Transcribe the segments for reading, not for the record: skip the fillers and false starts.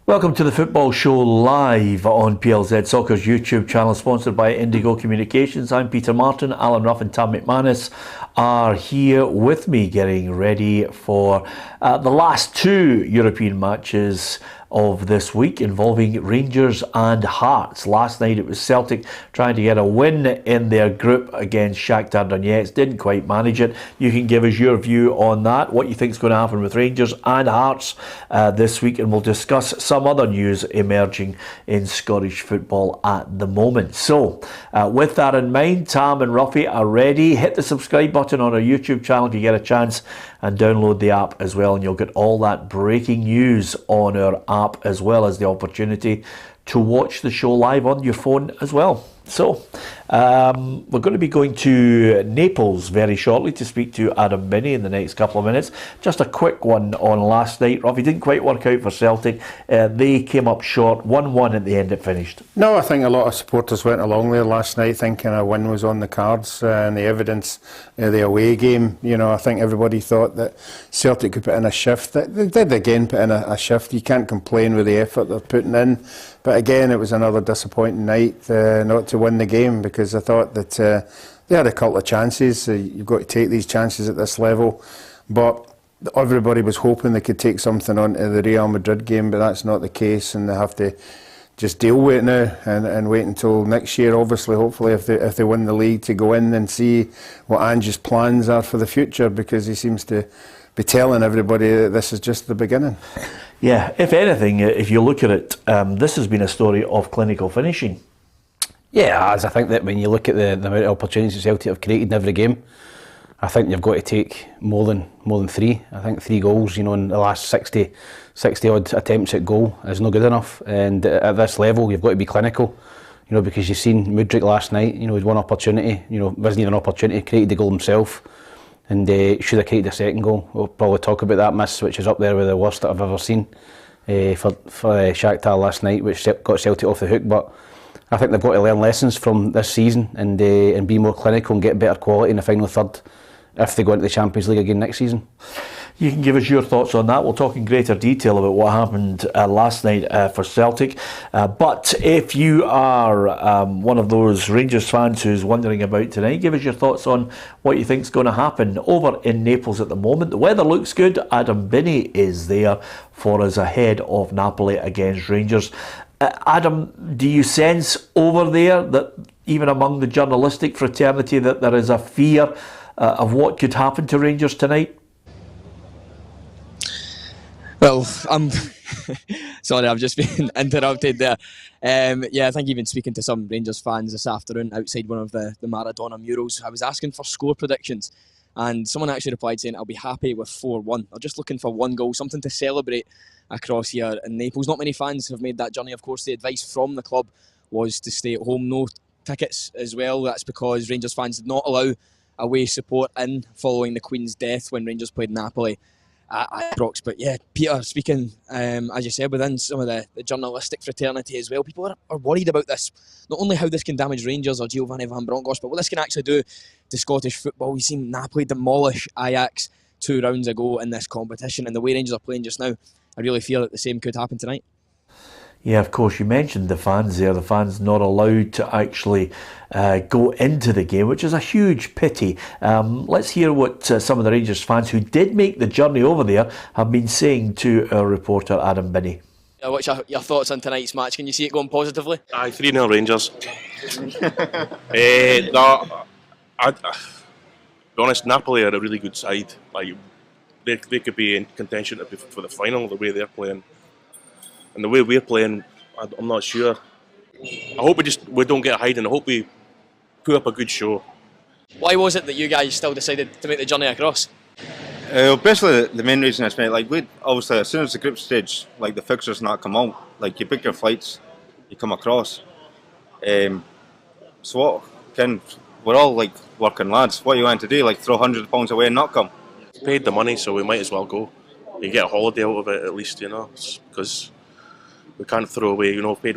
Welcome to the Football Show live on PLZ Soccer's YouTube channel, sponsored by Indigo Communications. I'm Peter Martin. Alan Ruff and Tam McManus are here with me, getting ready for the last two European matches of this week involving Rangers and Hearts. Last night it was Celtic trying to get a win in their group against Shakhtar Donetsk. Didn't quite manage it. You can give us your view on that, what you think is going to happen with Rangers and Hearts this week, and we'll discuss some other news emerging in Scottish football at the moment. So with that in mind, Tam and Ruffy are ready. Hit the subscribe button on our YouTube channel if you get a chance, and download the app as well, and you'll get all that breaking news on our app, as well as the opportunity to watch the show live on your phone as well. So we're going to be going to Naples very shortly to speak to Adam Binney in the next couple of minutes. Just a quick one on last night. Ruffy, didn't quite work out for Celtic. They came up short. 1-1 at the end it finished. No, I think a lot of supporters went along there last night thinking a win was on the cards, and the evidence, the away game, I think everybody thought that Celtic could put in a shift. They did again put in a shift. You can't complain with the effort they're putting in. But again, it was another disappointing night not to win the game, because I thought that they had a couple of chances. You've got to take these chances at this level. But everybody was hoping they could take something on to the Real Madrid game, but that's not the case, and they have to just deal with it now and wait until next year, obviously, hopefully, if they win the league, to go in and see what Ange's plans are for the future, because he seems to be telling everybody that this is just the beginning. Yeah, if anything, if you look at it, this has been a story of clinical finishing. Yeah, as I think that when you look at the amount of opportunities Celtic have created in every game, I think you've got to take more than three. I think 3 goals, in the last 60 odd attempts at goal is not good enough. And at this level, you've got to be clinical, because you've seen Mudryk last night. He had one opportunity, wasn't even an opportunity, created the goal himself, and should have created a second goal. We'll probably talk about that miss, which is up there with the worst that I've ever seen for Shakhtar last night, which got Celtic off the hook. But I think they've got to learn lessons from this season and be more clinical and get better quality in the final third if they go into the Champions League again next season. You can give us your thoughts on that. We'll talk in greater detail about what happened last night for Celtic. But if you are one of those Rangers fans who's wondering about tonight, give us your thoughts on what you think is going to happen over in Naples at the moment. The weather looks good. Adam Binney is there for us ahead of Napoli against Rangers. Adam, do you sense over there that even among the journalistic fraternity that there is a fear of what could happen to Rangers tonight? Well, I'm sorry, I've just been interrupted there. I think even speaking to some Rangers fans this afternoon outside one of the Maradona murals, I was asking for score predictions, and someone actually replied saying, I'll be happy with 4-1. I'm just looking for 1 goal, something to celebrate across here in Naples. Not many fans have made that journey. Of course, the advice from the club was to stay at home, no tickets as well. That's because Rangers fans did not allow away support in following the Queen's death when Rangers played Napoli at Brox. But yeah, Peter, speaking, as you said, within some of the journalistic fraternity as well, people are worried about this. Not only how this can damage Rangers or Giovanni Van Bronckhorst, but what this can actually do to Scottish football. We've seen Napoli demolish Ajax 2 rounds ago in this competition, and the way Rangers are playing just now, I really feel that the same could happen tonight. Yeah, of course, you mentioned the fans there. The fans not allowed to actually go into the game, which is a huge pity. Let's hear what some of the Rangers fans who did make the journey over there have been saying to our reporter Adam Binney. What's your thoughts on tonight's match? Can you see it going positively? Aye, 3-0 Rangers. To be honest, Napoli are a really good side. Like, they could be in contention for the final, the way they're playing. And the way we're playing, I'm not sure. I hope we don't get hiding. I hope we put up a good show. Why was it that you guys still decided to make the journey across? Basically, the main reason is, we obviously, as soon as the group stage, the fixtures not come out, you book your flights, you come across. So we're all working lads. What are you want to do? Throw £100 away and not come? Paid the money, so we might as well go. You get a holiday out of it at least, because we can't throw away. Paid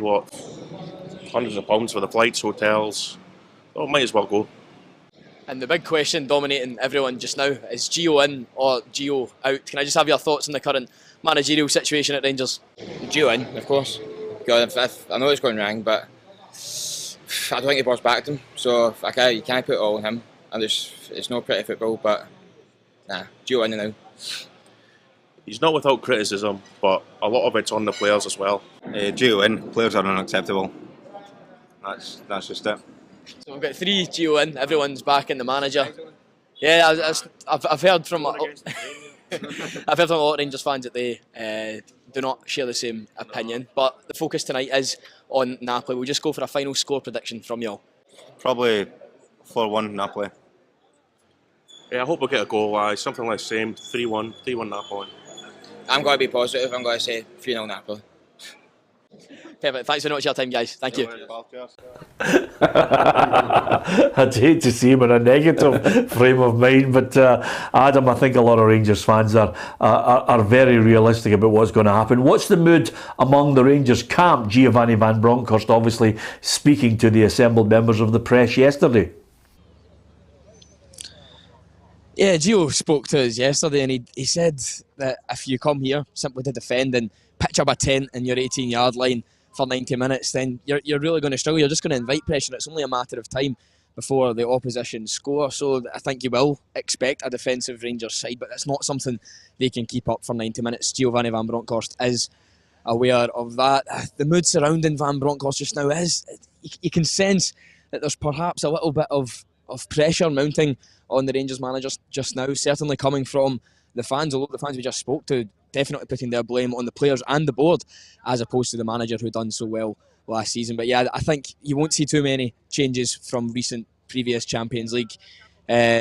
hundreds of pounds for the flights, hotels. So might as well go. And the big question dominating everyone just now is Gio in or Gio out? Can I just have your thoughts on the current managerial situation at Rangers? Gio in, of course. God, I know it's going wrong, but I don't think he boss backed him. So you can't put it all on him. And it's no pretty football, but nah, Gio in and out. He's not without criticism, but a lot of it's on the players as well. Gio in, players are unacceptable. That's just it. So we've got 3 Gio in, everyone's back in the manager. Yeah, I've heard from I've heard from a lot of Rangers fans that they do not share the same opinion. But the focus tonight is on Napoli. We'll just go for a final score prediction from y'all. Probably 4-1 Napoli. Yeah, I hope we get a goal. Something like the same, 3-1 Napoli. I'm going to be positive. I'm going to say 3-0 Napoli. Perfect. Thanks very much for your time, guys. Thank you. I'd hate to see him in a negative frame of mind, but Adam, I think a lot of Rangers fans are very realistic about what's going to happen. What's the mood among the Rangers camp? Giovanni Van Bronckhorst obviously speaking to the assembled members of the press yesterday. Yeah, Gio spoke to us yesterday and he said that if you come here simply to defend and pitch up a tent in your 18-yard line for 90 minutes, then you're really going to struggle. You're just going to invite pressure. It's only a matter of time before the opposition score. So I think you will expect a defensive Rangers side, but that's not something they can keep up for 90 minutes. Giovanni Van Bronckhorst is aware of that. The mood surrounding Van Bronckhorst just now is, you can sense that there's perhaps a little bit of pressure mounting on the Rangers managers just now, certainly coming from the fans, although the fans we just spoke to definitely putting their blame on the players and the board as opposed to the manager who done so well last season. But yeah, I think you won't see too many changes from previous Champions League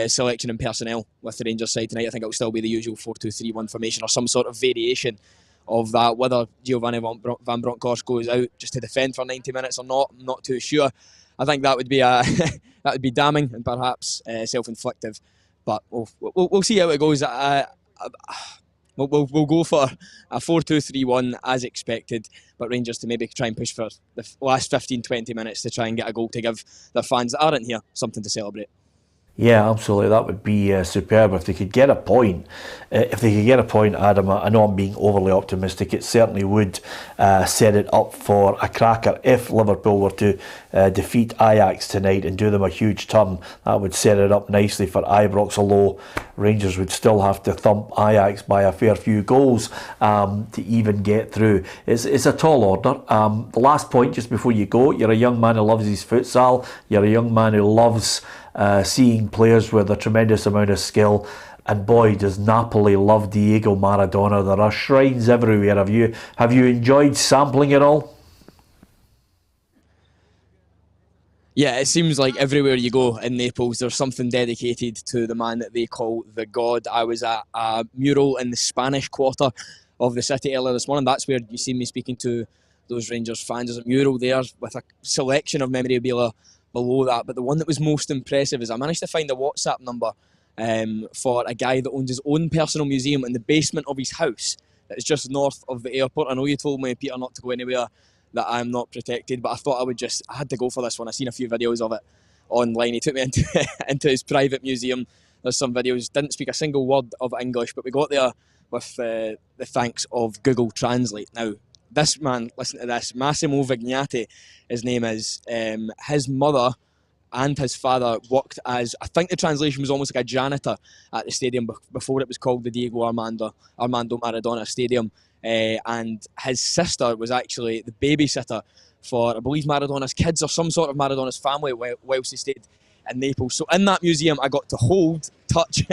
selection and personnel with the Rangers side tonight. I think it'll still be the usual 4-2-3-1 formation or some sort of variation of that. Whether Giovanni Van Bronckhorst goes out just to defend for 90 minutes or not, I'm not too sure. I think that would be that would be damning and perhaps self-inflictive. But we'll see how it goes. We'll go for a 4-2-3-1 as expected, but Rangers to maybe try and push for the last 15-20 minutes to try and get a goal to give their fans that aren't here something to celebrate. Yeah, absolutely. That would be superb if they could get a point. If they could get a point, Adam, I know I'm being overly optimistic. It certainly would set it up for a cracker. If Liverpool were to defeat Ajax tonight and do them a huge turn, that would set it up nicely for Ibrox, although Rangers would still have to thump Ajax by a fair few goals to even get through. It's a tall order. The last point, just before you go, you're a young man who loves his futsal. You're a young man who loves seeing players with a tremendous amount of skill, and boy does Napoli love Diego Maradona. There are shrines everywhere. Have you enjoyed sampling it all? Yeah, it seems like everywhere you go in Naples there's something dedicated to the man that they call the God. I was at a mural in the Spanish quarter of the city earlier this morning. That's where you see me speaking to those Rangers fans. There's a mural there with a selection of memorabilia below that, but the one that was most impressive is I managed to find a WhatsApp number for a guy that owns his own personal museum in the basement of his house that is just north of the airport. I know you told me, Peter, not to go anywhere that I'm not protected, but I thought I had to go for this one. I seen a few videos of it online. He took me into his private museum. There's some videos, didn't speak a single word of English, but we got there with the thanks of Google Translate. Now, this man, listen to this, Massimo Vignati, his name is, his mother and his father worked as, I think the translation was almost like a janitor at the stadium before it was called the Diego Armando Maradona Stadium, and his sister was actually the babysitter for, I believe, Maradona's kids or some sort of Maradona's family whilst he stayed in Naples. So in that museum I got to hold, touch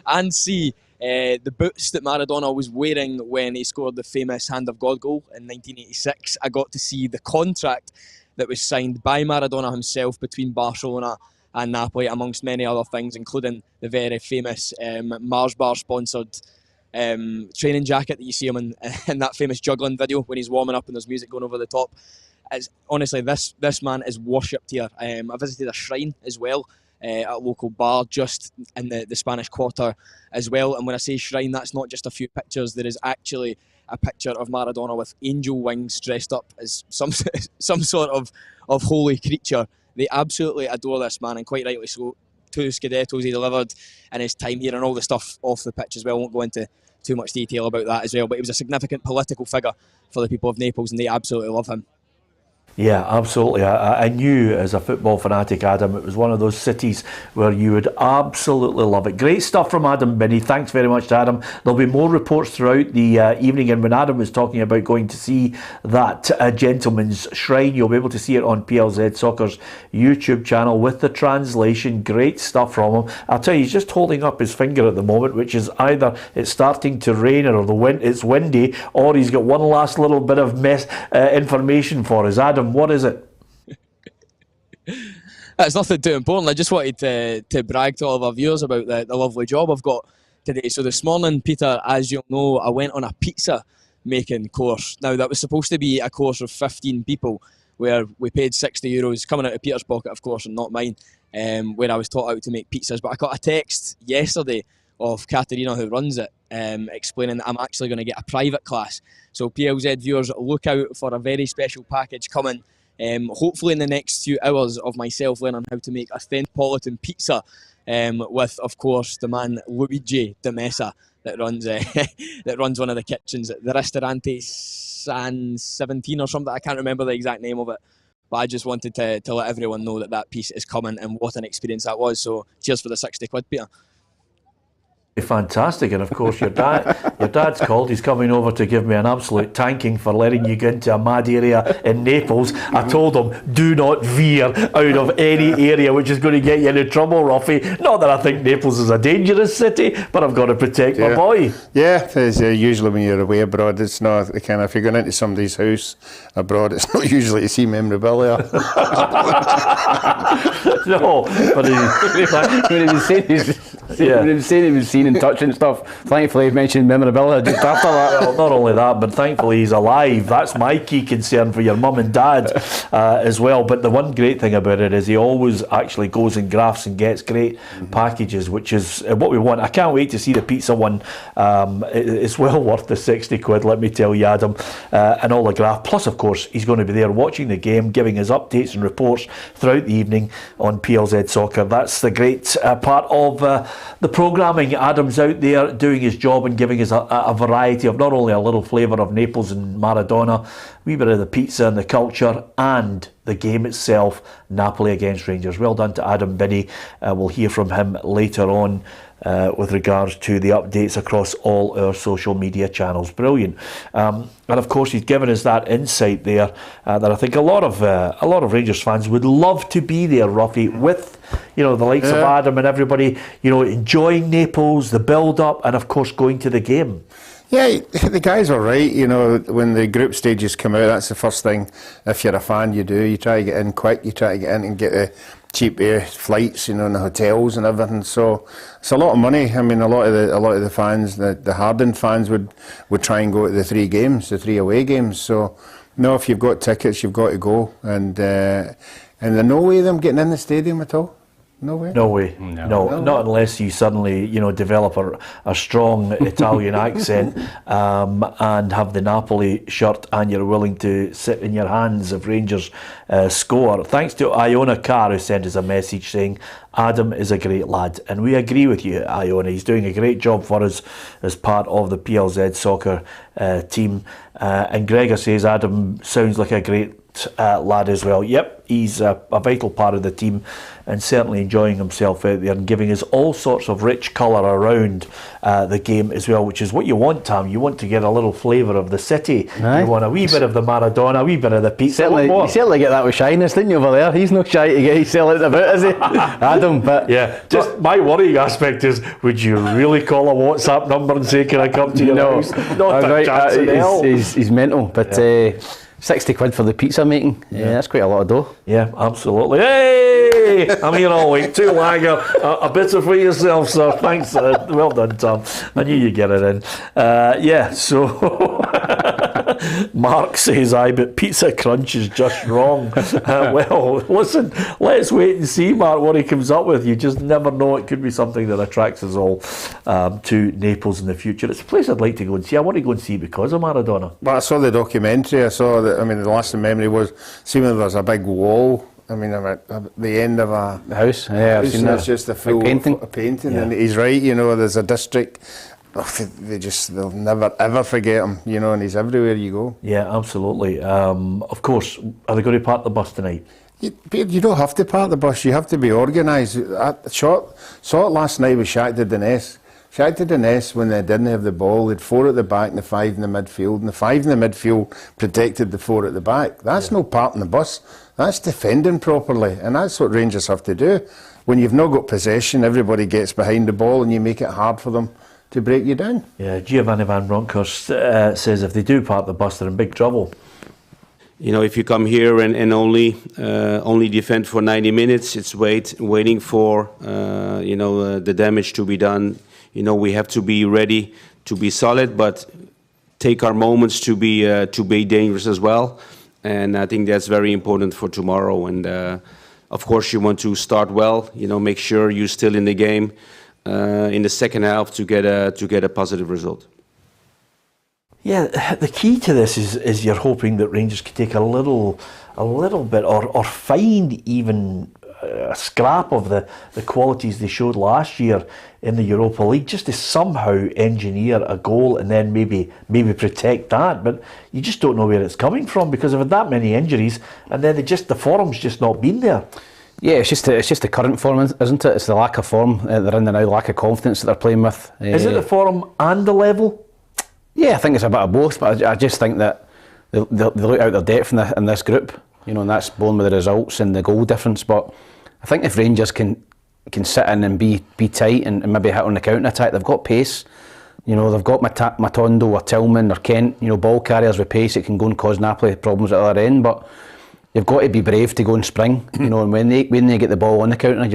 and see the boots that Maradona was wearing when he scored the famous Hand of God goal in 1986. I got to see the contract that was signed by Maradona himself between Barcelona and Napoli, amongst many other things, including the very famous Mars Bar sponsored training jacket that you see him in that famous juggling video when he's warming up and there's music going over the top. Honestly, this man is worshipped here. I visited a shrine as well, at a local bar just in the Spanish Quarter as well. And when I say shrine, that's not just a few pictures. There is actually a picture of Maradona with angel wings dressed up as some sort of holy creature. They absolutely adore this man, and quite rightly so. two Scudettos he delivered in his time here, and all the stuff off the pitch as well. I won't go into too much detail about that as well, but he was a significant political figure for the people of Naples, and they absolutely love him. Yeah, absolutely. I knew as a football fanatic, Adam, it was one of those cities where you would absolutely love it. Great stuff from Adam Binney. Thanks very much to Adam. There'll be more reports throughout the evening, and when Adam was talking about going to see that Gentleman's Shrine, you'll be able to see it on PLZ Soccer's YouTube channel with the translation. Great stuff from him. I'll tell you, he's just holding up his finger at the moment, which is either it's starting to rain or it's windy, or he's got one last little bit of information for us. Adam, what is it? It's nothing too important. I just wanted to brag to all of our viewers about the lovely job I've got today. So this morning, Peter, as you'll know, I went on a pizza making course. Now, that was supposed to be a course of 15 people where we paid €60, coming out of Peter's pocket, of course, and not mine, where I was taught how to make pizzas. But I got a text yesterday of Katerina, who runs it, explaining that I'm actually going to get a private class. So PLZ viewers, look out for a very special package coming, hopefully in the next few hours, of myself learning how to make a Neapolitan pizza with, of course, the man Luigi De Messa that runs that runs one of the kitchens at the Ristorante San 17 or something. I can't remember the exact name of it, but I just wanted to let everyone know that piece is coming and what an experience that was. So cheers for the £60, Peter. Fantastic, and of course your dad's called. He's coming over to give me an absolute tanking for letting you get into a mad area in Naples. I told him, do not veer out of any area which is going to get you into trouble, Ruffy. Not that I think Naples is a dangerous city, but I've got to protect my boy. Yeah, usually when you're away abroad, it's not the kind of, if you're going into somebody's house abroad, it's not usually to see memorabilia. No, but when he was saying he was seen and touching stuff, thankfully he mentioned memorabilia just after that. Well, not only that, but thankfully he's alive. That's my key concern for your mum and dad as well. But the one great thing about it is he always actually goes and grafts and gets great packages, which is what we want. I can't wait to see the pizza one. It's well worth the £60, let me tell you, Adam, and all the graft. Plus, of course, he's going to be there watching the game, giving us updates and reports throughout the evening on PLZ Soccer. That's the great part of the programming. Adam's out there doing his job and giving us a variety of not only a little flavour of Naples and Maradona, a wee bit of the pizza and the culture, and the game itself, Napoli against Rangers. Well done to Adam Binney. We'll hear from him later on with regards to the updates across all our social media channels. Brilliant. And of course he's given us that insight there that I think a lot of Rangers fans would love to be there, Ruffy, with the likes of Adam and everybody, enjoying Naples, the build up, and of course going to the game. Yeah, the guys are right. When the group stages come out, that's the first thing, if you're a fan, you do. You try to get in quick, you try to get in and get the cheap flights, and the hotels and everything. So it's a lot of money. I mean, a lot of the fans, the hardened fans would try and go to the three away games. So no, if you've got tickets, you've got to go. And there's no way of them getting in the stadium at all. No way. No way. No, not unless you suddenly, develop a strong Italian accent and have the Napoli shirt, and you're willing to sit in your hands if Rangers score. Thanks to Iona Carr, who sent us a message saying Adam is a great lad, and we agree with you, Iona. He's doing a great job for us as part of the PLZ Soccer team. And Gregor says Adam sounds like a great lad as well. Yep, he's a vital part of the team and certainly enjoying himself out there and giving us all sorts of rich colour around the game as well, which is what you want, Tam. You want to get a little flavour of the city. Aye. You want a wee bit of the Maradona, a wee bit of the pizza. You certainly get that with Shyness, didn't you, over there? He's not shy to get his selling about, is he? Adam, but yeah, just my worrying aspect is, would you really call a WhatsApp number and say, can I come to your house? Not a chance in hell. He's mental, but £60 for the pizza making, that's quite a lot of dough. Yeah, absolutely. Hey, I'm here all week. 2 lager, a bitter for yourself, sir. Thanks. Well done, Tom. I knew you'd get it in. So Mark says, aye, but Pizza Crunch is just wrong. Well, listen, let's wait and see, Mark, what he comes up with. You just never know. It could be something that attracts us all to Naples in the future. It's a place I'd like to go and see. I want to go and see because of Maradona. Well, I saw the documentary. I saw that. I mean, the last memory was seemingly there's a big wall I mean, at the end of The house, yeah, I've seen that. It's just a full painting, Yeah. and he's right. There's a district. They'll never ever forget him. And he's everywhere you go. Yeah, absolutely. Of course, are they going to park the bus tonight? You don't have to park the bus. You have to be organised. Saw it last night with Shakhtar Donetsk. Shakhtar Donetsk, when they didn't have the ball, they'd 4 at the back and the 5 in the midfield, and the 5 in the midfield protected the 4 at the back. That's no parking the bus. That's defending properly, and that's what Rangers have to do. When you've not got possession, everybody gets behind the ball, and you make it hard for them to break you down. Yeah, Giovanni Van Bronckhorst says if they do park the bus, they're in big trouble. If you come here and only defend for 90 minutes, it's waiting for the damage to be done. We have to be ready to be solid, but take our moments to be dangerous as well. And I think that's very important for tomorrow. And of course, you want to start well. Make sure you're still in the game in the second half to get a positive result. Yeah, the key to this is you're hoping that Rangers could take a little bit or find even a scrap of the qualities they showed last year in the Europa League, just to somehow engineer a goal and then maybe protect that. But you just don't know where it's coming from because they've had that many injuries, and then the form's just not been there. Yeah, it's just the current form, isn't it? It's the lack of form they're in now, lack of confidence that they're playing with. Is it the form and the level? Yeah, I think it's a bit of both, but I just think that they look out their depth in this group, and that's born with the results and the goal difference. But I think if Rangers can sit in and be tight and maybe hit on the counter attack, they've got pace. They've got Matondo or Tillman or Kent, ball carriers with pace that can go and cause Napoli problems at the other end. But you've got to be brave to go and spring, and when they get the ball on the counter,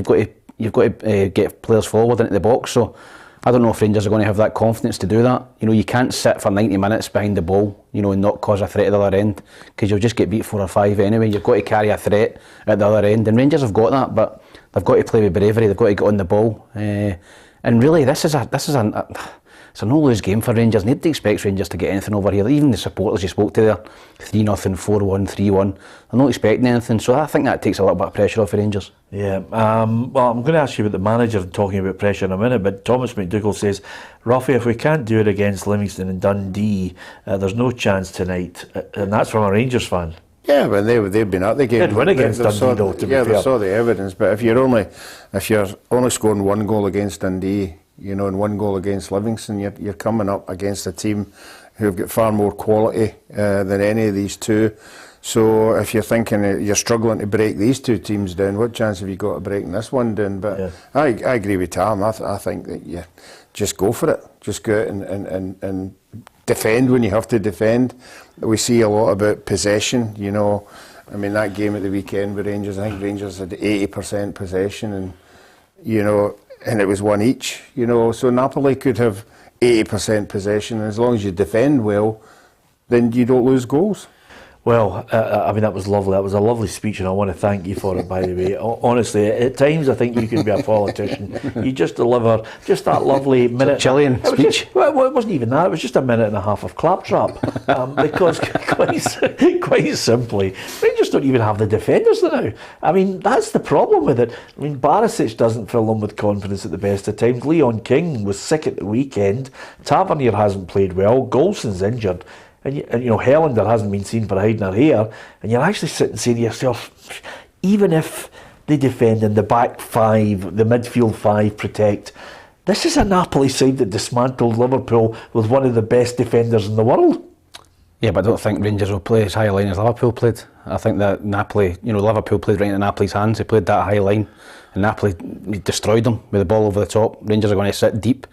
you've got to get players forward into the box. So I don't know if Rangers are going to have that confidence to do that. You can't sit for 90 minutes behind the ball, and not cause a threat at the other end, because you'll just get beat 4 or 5 anyway. You've got to carry a threat at the other end, and Rangers have got that, but they've got to play with bravery. They've got to get on the ball, and really it's a no-lose game for Rangers. Nobody expects Rangers to get anything over here. Even the supporters you spoke to there, 3-0, 4-1, 3-1. They're not expecting anything, so I think that takes a little bit of pressure off the Rangers. Yeah, well, I'm going to ask you about the manager talking about pressure in a minute, but Thomas McDougall says, Rafi, if we can't do it against Livingston and Dundee, there's no chance tonight, and that's from a Rangers fan. Yeah, but they've been at the game. They'd win against Dundee, though, to be fair. They saw the evidence, but if you're only scoring 1 goal against Dundee, and 1 goal against Livingston, you're coming up against a team who've got far more quality than any of these two. So if you're thinking you're struggling to break these two teams down, what chance have you got of breaking this one down? But yeah. I agree with Tam. I think that you just go for it. Just go out and defend when you have to defend. We see a lot about possession, I mean, that game at the weekend with Rangers, I think Rangers had 80% possession, and and it was 1 each, so Napoli could have 80% possession, and as long as you defend well, then you don't lose goals. Well, I mean, that was lovely. That was a lovely speech, and I want to thank you for it, by the way. Honestly, at times I think you could be a politician. You just deliver just that lovely minute. Chilean speech. Well, it wasn't even that. It was just a minute and a half of claptrap. Because quite simply, Rangers don't even have the defenders now. I mean, that's the problem with it. I mean, Barisic doesn't fill them with confidence at the best of times. Leon King was sick at the weekend. Tavernier hasn't played well. Golson's injured. And Helander hasn't been seen for hiding her hair, and you're actually sitting saying to yourself, even if they defend in the back 5, the midfield 5 protect, this is a Napoli side that dismantled Liverpool with one of the best defenders in the world. Yeah, but I don't think Rangers will play as high a line as Liverpool played. I think that Napoli, Liverpool played right into Napoli's hands. They played that high line, and Napoli destroyed them with the ball over the top. Rangers are going to sit deep.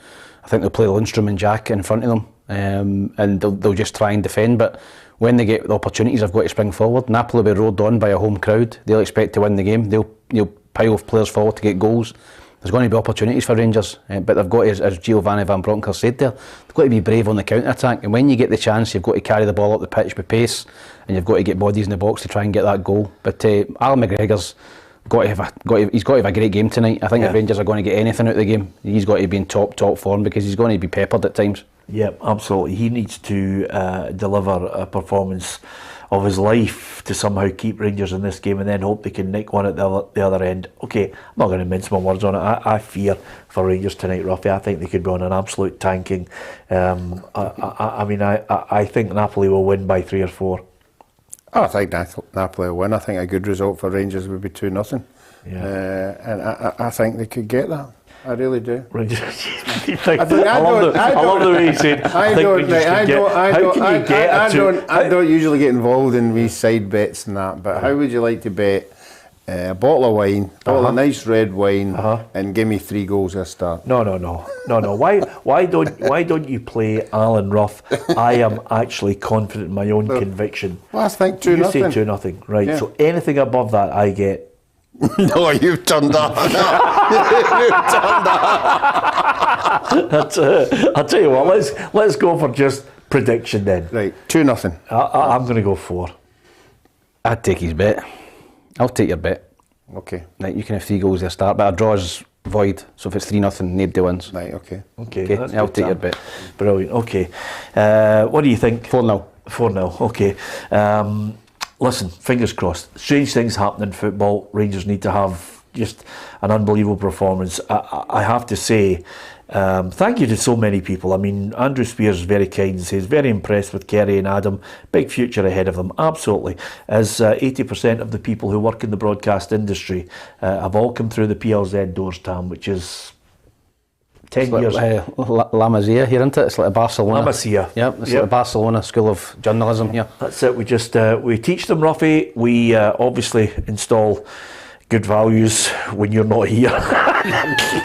I think they'll play Lundstram and Jack in front of them. And they'll just try and defend, but when they get the opportunities, they've got to spring forward. Napoli will be rode on by a home crowd. They'll expect to win the game. They'll pile players forward to get goals. There's going to be opportunities for Rangers, but they've got to, as Giovanni Van Bronckhorst said there, they've got to be brave on the counter-attack, and when you get the chance, you've got to carry the ball up the pitch with pace, and you've got to get bodies in the box to try and get that goal. But Alan McGregor's he's got to have a great game tonight. I think if Rangers are going to get anything out of the game, he's got to be in top form, because he's going to be peppered at times. Yeah, absolutely. He needs to deliver a performance of his life to somehow keep Rangers in this game and then hope they can nick one at the other end. Okay, I'm not going to mince my words on it. I fear for Rangers tonight, Ruffy. I think they could be on an absolute tanking. I think Napoli will win by 3 or 4. I think Napoli will win. I think a good result for Rangers would be 2-0. And I think they could get that. I really do. Rangers. I love the way you said. I don't usually get involved in these side bets and that. But how would you like to bet a bottle of wine, of nice red wine, and give me 3 goals at a start? No. Why don't you play Alan Rough? I am actually confident in my own conviction. Well, I think 2-0. You say 2-0, right? Yeah. So anything above that, I get. No, you've turned that. I'll tell you what. Let's go for just prediction then. Right, 2-0. I'm going to go 4. I'd take his bet. I'll take your bet. Okay. Right, you can have 3 goals at the start, but a draw's void. So if it's 3-0, nobody wins. Right. Okay. I'll take your bet. Brilliant. Okay. What do you think? 4-0. 4-0. Okay. Listen, fingers crossed. Strange things happen in football. Rangers need to have just an unbelievable performance. I have to say, thank you to so many people. I mean, Andrew Spears is very kind and says, very impressed with Kerry and Adam. Big future ahead of them. Absolutely. As 80% of the people who work in the broadcast industry have all come through the PLZ doors, Tam, which is 10 years. La Masia here, isn't it? It's like a Barcelona. La Masia. Yep, it's like a Barcelona School of Journalism here. That's it. We just we teach them, Ruffy. We obviously install good values when you're not here,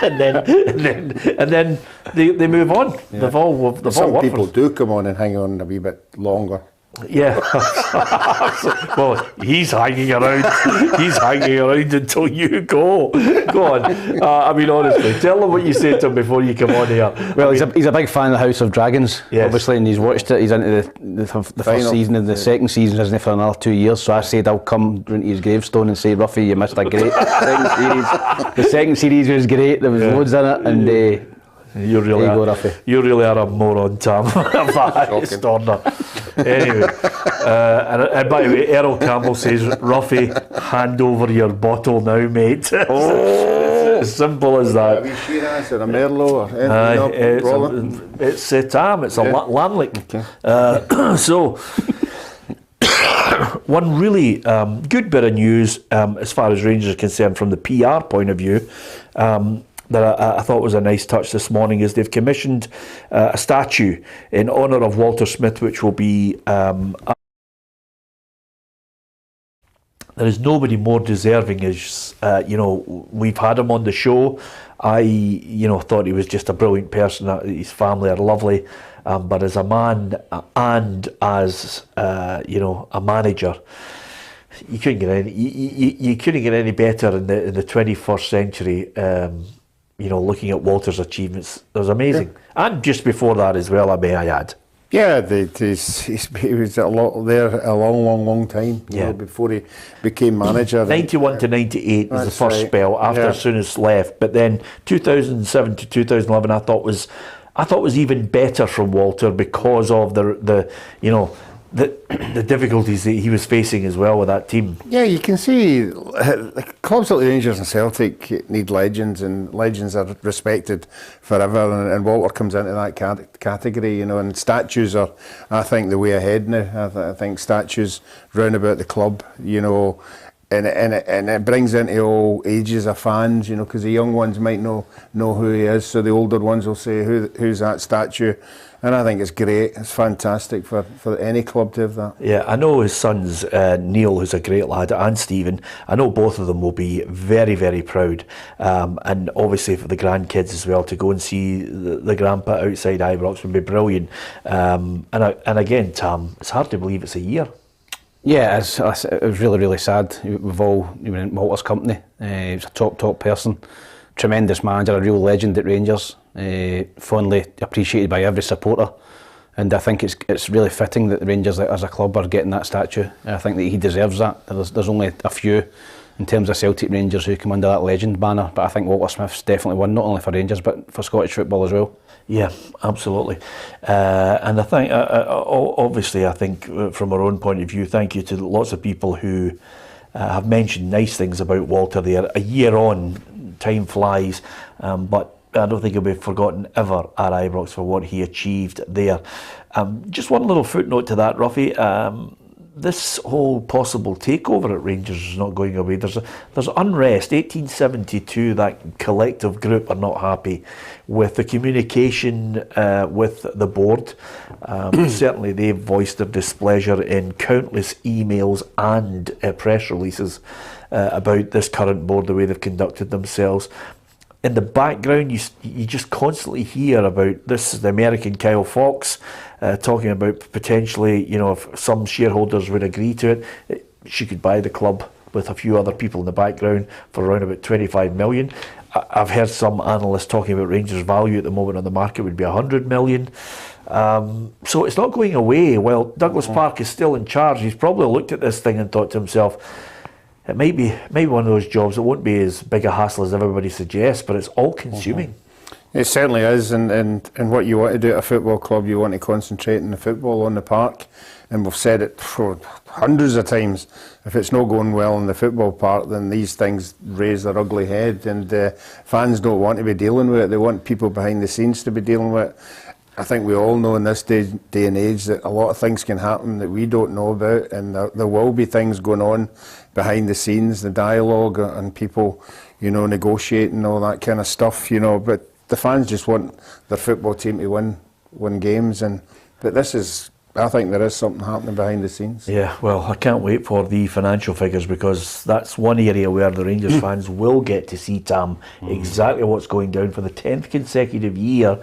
and then they move on. Yeah. They've all some people do come on and hang on a wee bit longer. Yeah. Well, he's hanging around. He's hanging around until you go. Go on. Honestly, tell them what you said to him before you come on here. Well, he's a big fan of the House of Dragons, yes. Obviously, and he's watched it. He's into the first season, and the second season isn't for another 2 years. So I said I'll come round to his gravestone and say, Ruffy, you missed a great second series. The second series was great. There was loads in it, and. You really are a moron, Tam. Storner. Anyway, and by the way, Errol Campbell says, Ruffy, hand over your bottle now, mate. It's as simple as that. A wee Shiraz or a Merlot or anything. It's Tam, it's a Lamlick. Okay. So, one really good bit of news as far as Rangers are concerned from the PR point of view, that I thought was a nice touch this morning is they've commissioned a statue in honour of Walter Smith, which will be there is nobody more deserving. As we've had him on the show. I thought he was just a brilliant person. His family are lovely, but as a man and as a manager, you couldn't get any. You couldn't get any better in the 21st century. Looking at Walter's achievements, it was amazing. Yeah. And just before that as well, may I add. Yeah, he was a long time. Before he became manager. 91 to 98 was the first spell after Souness left, but then 2007 to 2011, I thought was even better from Walter because of the difficulties that he was facing as well with that team. Yeah, you can see clubs like the Rangers and Celtic need legends, and legends are respected forever, and Walter comes into that category, and statues are, I think, the way ahead now. I think statues round about the club, and it brings into all ages of fans, because the young ones might know who he is, so the older ones will say, who's that statue? And I think it's great. It's fantastic for any club to have that. Yeah, I know his sons, Neil, who's a great lad, and Stephen, I know both of them will be very, very proud. And obviously for the grandkids as well, to go and see the grandpa outside Ibrox would be brilliant. And again, Tam, it's hard to believe it's a year. Yeah, it was really, really sad. We've all been in Walter's company. He was a top person, tremendous manager, a real legend at Rangers. Fondly appreciated by every supporter, and I think it's really fitting that the Rangers as a club are getting that statue. I think that he deserves that. There's only a few in terms of Celtic Rangers who come under that legend banner, but I think Walter Smith's definitely one, not only for Rangers but for Scottish football as well. Yeah, absolutely. And I think, obviously, I think from our own point of view, thank you to lots of people who have mentioned nice things about Walter there. A year on, time flies, but I don't think he'll be forgotten ever at Ibrox for what he achieved there. Just one little footnote to that, Ruffy. This whole possible takeover at Rangers is not going away. There's unrest. 1872, that collective group are not happy with the communication with the board. Certainly they've voiced their displeasure in countless emails and press releases about this current board, the way they've conducted themselves. In the background, you just constantly hear about this. The American Kyle Fox talking about potentially, if some shareholders would agree to it, she could buy the club with a few other people in the background for around about 25 million. I've heard some analysts talking about Rangers' value at the moment on the market would be 100 million. So it's not going away. Well, Douglas Park is still in charge. He's probably looked at this thing and thought to himself, it might be one of those jobs that won't be as big a hassle as everybody suggests, but it's all-consuming. It certainly is, and what you want to do at a football club, you want to concentrate on the football on the park, and we've said it for hundreds of times. If it's not going well in the football part, then these things raise their ugly head, and fans don't want to be dealing with it. They want people behind the scenes to be dealing with it. I think we all know in this day and age that a lot of things can happen that we don't know about, and there will be things going on behind the scenes, the dialogue and people, negotiating, all that kind of stuff, but the fans just want their football team to win games, but I think there is something happening behind the scenes. Yeah, well, I can't wait for the financial figures, because that's one area where the Rangers fans will get to see, Tam, exactly what's going down for the 10th consecutive year.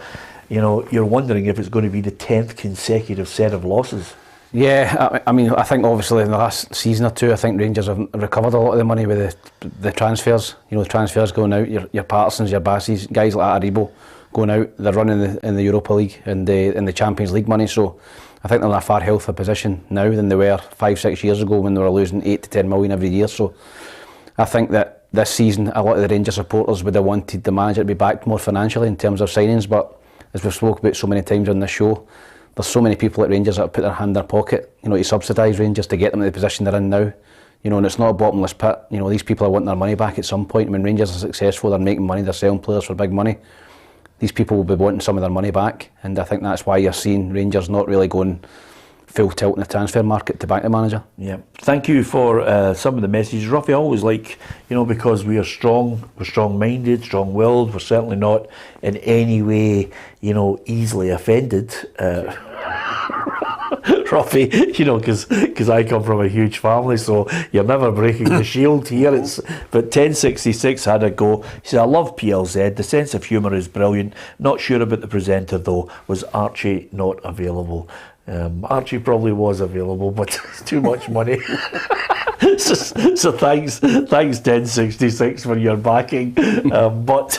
You're wondering if it's going to be the 10th consecutive set of losses. Yeah, I think obviously in the last season or two, I think Rangers have recovered a lot of the money with the transfers. The transfers going out, your Pattersons, your Bassies, guys like Aribo going out. They're running in the Europa League and in the Champions League money. So I think they're in a far healthier position now than they were 5-6 years ago when they were losing 8 to 10 million every year. So I think that this season a lot of the Rangers supporters would have wanted the manager to be backed more financially in terms of signings, but as we've spoken about so many times on this show, there's so many people at Rangers that have put their hand in their pocket, to subsidise Rangers to get them to the position they're in now. And it's not a bottomless pit. These people are wanting their money back at some point. When Rangers are successful, they're making money, they're selling players for big money. These people will be wanting some of their money back, and I think that's why you're seeing Rangers not really going full tilt in the transfer market to back the manager. Yeah, thank you for some of the messages, Ruffy. I always like, because we are strong, we're strong-minded, strong-willed. We're certainly not in any way, easily offended. Ruffy, because I come from a huge family, so you're never breaking the shield here. But 1066 had a go. He said, I love PLZ. The sense of humour is brilliant. Not sure about the presenter though. Was Archie not available? Archie probably was available, but it's too much money. so thanks 1066 for your backing. But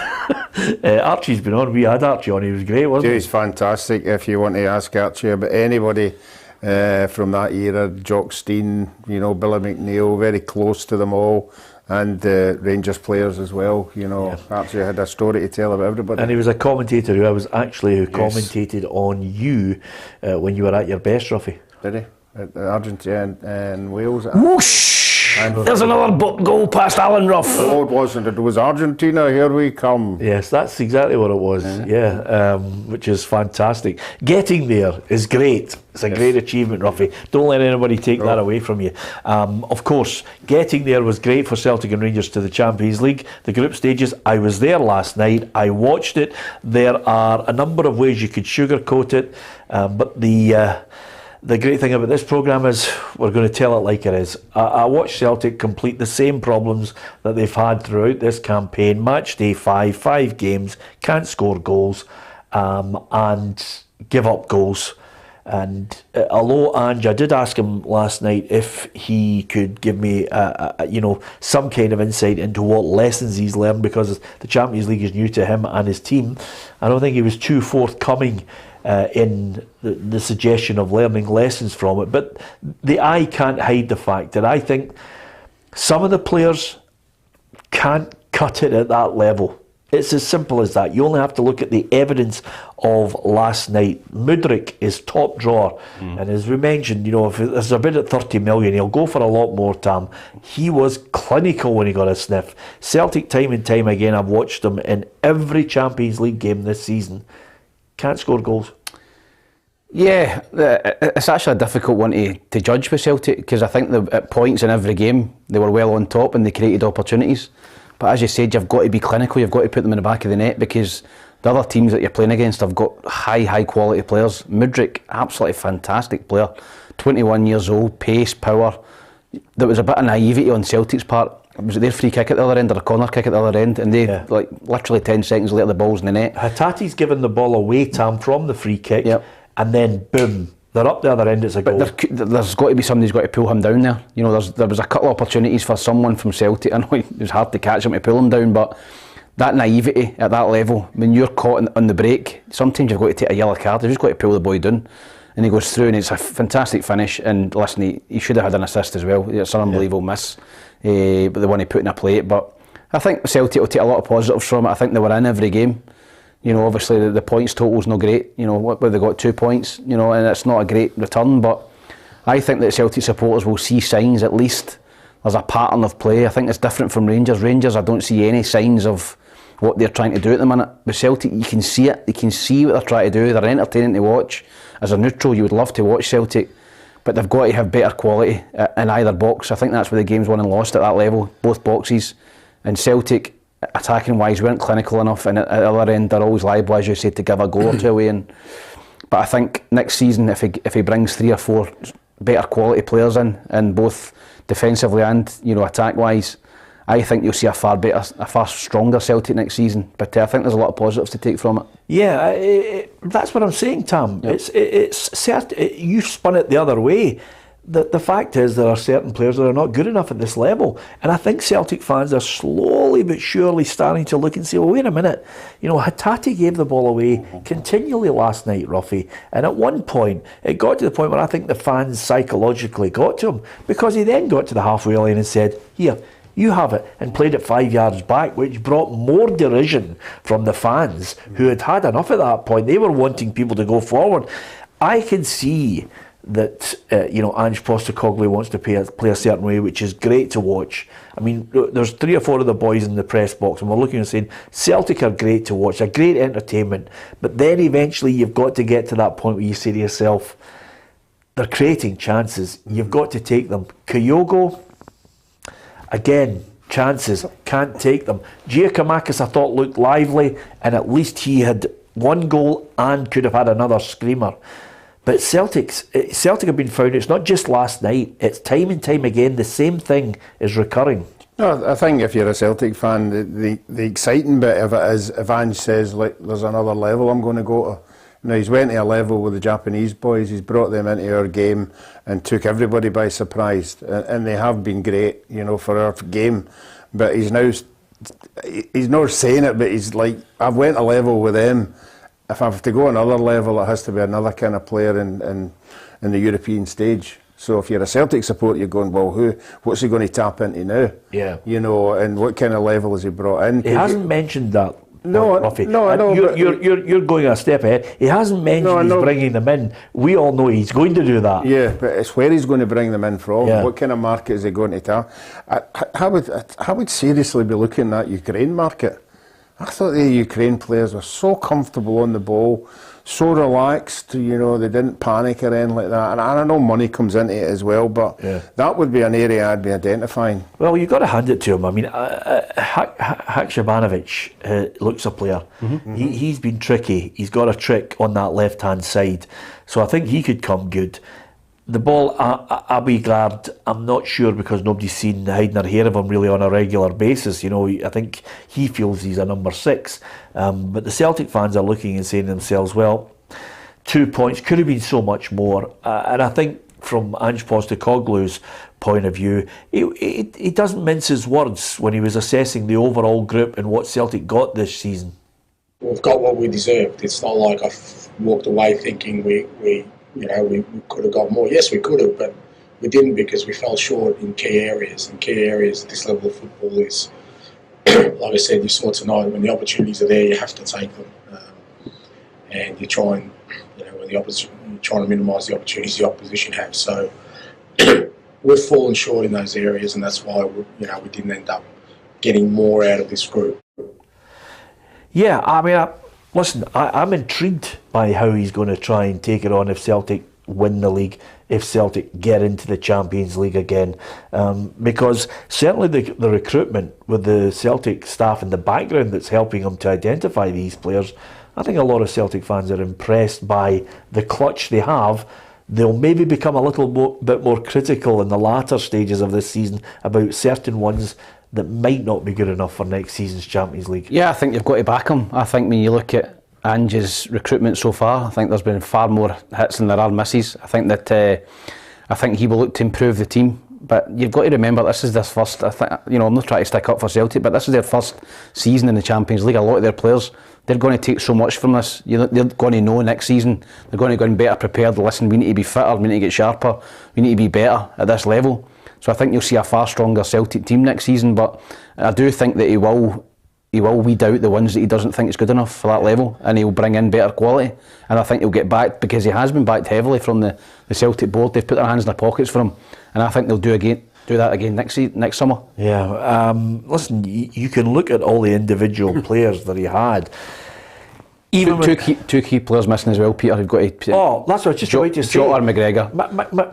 Archie's been on. We had Archie on. He was great, wasn't he? He's fantastic. If you want to ask Archie about anybody from that era, Jock Stein, Billy McNeil, very close to them all. And Rangers players as well, Archie had a story to tell about everybody. And he was a commentator who commentated on you when you were at your best, Ruffy. Did he? At Argentina and Wales. Whoosh! There's another goal past Alan Ruff. Oh, it wasn't. It was Argentina. Here we come. Yes, that's exactly what it was. Yeah, which is fantastic. Getting there is great. It's a great achievement, Ruffy. Don't let anybody take that away from you. Of course, getting there was great for Celtic and Rangers to the Champions League, the group stages. I was there last night. I watched it. There are a number of ways you could sugarcoat it, but the great thing about this programme is we're going to tell it like it is. I watched Celtic complete the same problems that they've had throughout this campaign. Match day 5 games, can't score goals, and give up goals. And although Ange, I did ask him last night if he could give me, some kind of insight into what lessons he's learned, because the Champions League is new to him and his team. I don't think he was too forthcoming in the suggestion of learning lessons from it. But the eye can't hide the fact that I think some of the players can't cut it at that level. It's as simple as that. You only have to look at the evidence of last night. Mudryk is top drawer. And as we mentioned, if there's a bid at 30 million, he'll go for a lot more, Tam. He was clinical when he got a sniff. Celtic, time and time again, I've watched them in every Champions League game this season. Can't score goals. Yeah, it's actually a difficult one to judge with Celtic, because I think at points in every game they were well on top and they created opportunities. But as you said, you've got to be clinical, you've got to put them in the back of the net, because the other teams that you're playing against have got high quality players. Mudryk, absolutely fantastic player, 21 years old, pace, power. There was a bit of naivety on Celtic's part. It was their free kick at the other end or a corner kick at the other end, and they literally 10 seconds later the ball's in the net. Hatati's given the ball away, Tam, from the free kick, and then boom, they're up the other end, it's a goal. But there's got to be somebody who's got to pull him down there. There was a couple of opportunities for someone from Celtic. I know it was hard to catch him to pull him down, but that naivety at that level, when you're caught on the break, sometimes you've got to take a yellow card. You've just got to pull the boy down. And he goes through, and it's a fantastic finish. And listen, he should have had an assist as well. It's an unbelievable miss, but the one he put in a plate. But I think Celtic will take a lot of positives from it. I think they were in every game. Obviously the points total's not great. What they got, 2 points. And it's not a great return. But I think that Celtic supporters will see signs. At least there's a pattern of play. I think it's different from Rangers. Rangers, I don't see any signs of what they're trying to do at the minute. With Celtic, you can see it. You can see what they're trying to do. They're entertaining to watch. As a neutral, you would love to watch Celtic, but they've got to have better quality in either box. I think that's where the game's won and lost at that level, both boxes. And Celtic, attacking wise, weren't clinical enough, and at the other end they're always liable, as you say, to give a goal or two away. But I think next season, if he brings 3 or 4 better quality players in both defensively and attack wise, I think you'll see a far stronger Celtic next season. But I think there's a lot of positives to take from it. Yeah, that's what I'm saying, Tam. Yep. It's certain. You spun it the other way. The fact is there are certain players that are not good enough at this level, and I think Celtic fans are slowly but surely starting to look and say, well, wait a minute, Hatate gave the ball away continually last night, Ruffy, and at one point it got to the point where I think the fans psychologically got to him, because he then got to the halfway line and said, here, you have it, and played it 5 yards back, which brought more derision from the fans who had enough at that point. They were wanting people to go forward. I can see that Ange Postecoglou wants to play a certain way, which is great to watch. I mean, there's 3 or 4 of the boys in the press box, and we're looking and saying Celtic are great to watch, a great entertainment. But then eventually you've got to get to that point where you say to yourself, they're creating chances. You've got to take them. Kyogo, again, chances, can't take them. Giacomakis, I thought, looked lively, and at least he had 1 goal and could have had another screamer. But Celtic have been found, it's not just last night, it's time and time again, the same thing is recurring. No, I think if you're a Celtic fan, the exciting bit of it is if Ange says, like, there's another level I'm going to go to. He's went to a level with the Japanese boys, he's brought them into our game and took everybody by surprise. And they have been great, for our game. But he's not saying it, but he's like, I've went a level with them. If I have to go another level, it has to be another kind of player in the European stage. So if you're a Celtic supporter, you're going, well, what's he going to tap into now? Yeah. And what kind of level has he brought in? He hasn't mentioned that. No, I know. You're going a step ahead. He hasn't mentioned he's bringing them in. We all know he's going to do that. Yeah, but it's where he's going to bring them in from. Yeah. What kind of market is he going to tap? I would seriously be looking at Ukraine market. I thought the Ukraine players were so comfortable on the ball, so relaxed, they didn't panic or anything like that. And I know money comes into it as well, but that would be an area I'd be identifying. Well, you've got to hand it to him. I mean, Haksabanovic looks a player. Mm-hmm. He's been tricky. He's got a trick on that left-hand side. So I think he could come good. The ball, Abigard, I'm not sure, because nobody's seen hiding or hair of him really on a regular basis. I think he feels he's a number 6. But the Celtic fans are looking and saying to themselves, well, 2 points could have been so much more. And I think from Ange Postecoglou's point of view, he doesn't mince his words when he was assessing the overall group and what Celtic got this season. We've got what we deserved. It's not like I've walked away thinking we could have got more. Yes, we could have, but we didn't, because we fell short in key areas. And key areas at this level of football is like I said, you saw tonight, when the opportunities are there, you have to take them. And you try and, when the opposition, you're trying to minimise the opportunities the opposition have. So we've fallen short in those areas, and that's why we didn't end up getting more out of this group. Yeah, I mean, listen, I'm intrigued by how he's going to try and take it on if Celtic win the league, if Celtic get into the Champions League again, because certainly the recruitment with the Celtic staff in the background that's helping him to identify these players, I think a lot of Celtic fans are impressed by the clutch they have. They'll maybe become a little bit more critical in the latter stages of this season about certain ones that might not be good enough for next season's Champions League. Yeah, I think you've got to back him. I think when you look at Ange's recruitment so far, I think there's been far more hits than there are misses. I think that I think he will look to improve the team. But you've got to remember, this is their first. I'm not trying to stick up for Celtic, but this is their first season in the Champions League. A lot of their players, they're going to take so much from this. They're going to know next season. They're going to go in better prepared. Listen, we need to be fitter. We need to get sharper. We need to be better at this level. So I think you'll see a far stronger Celtic team next season. But I do think that he will weed out the ones that he doesn't think is good enough for that level, and he'll bring in better quality. And I think he'll get backed, because he has been backed heavily from the Celtic board. They've put their hands in their pockets for him, and I think they'll do that again next summer. Yeah, listen, you can look at all the individual players that he had. Even two key players missing as well, Peter. You've got to. Oh, that's what I was just about to say. Jota or McGregor.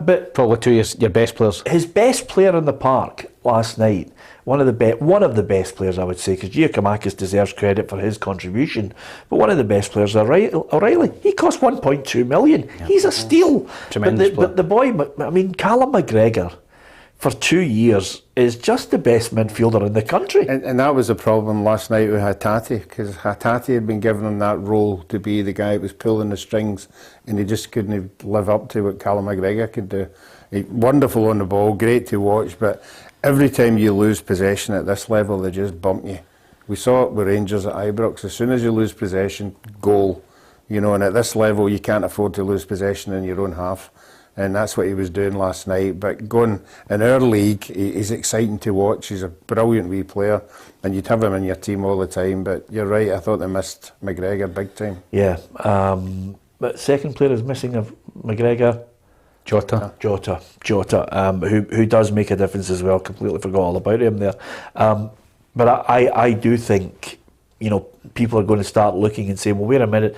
But probably two of your best players. His best player in the park last night, one of the best players, I would say, because Giakoumakis deserves credit for his contribution, but one of the best players, O'Reilly. He cost 1.2 million. Yeah. He's a steal. Tremendous but the boy, I mean, Callum McGregor, for 2 years, is just the best midfielder in the country. And that was the problem last night with Hatate, because Hatate had been given him that role to be the guy that was pulling the strings, and he just couldn't live up to what Callum McGregor could do. Wonderful on the ball, great to watch, but every time you lose possession at this level, they just bump you. We saw it with Rangers at Ibrox. As soon as you lose possession, goal. And at this level, you can't afford to lose possession in your own half. And that's what he was doing last night. But going in our league, he's exciting to watch. He's a brilliant wee player, and you'd have him in your team all the time. But you're right, I thought they missed McGregor big time. Yeah, but second player is missing of McGregor. Jota, who does make a difference as well. Completely forgot all about him there. But I do think, people are going to start looking and saying, well, wait a minute,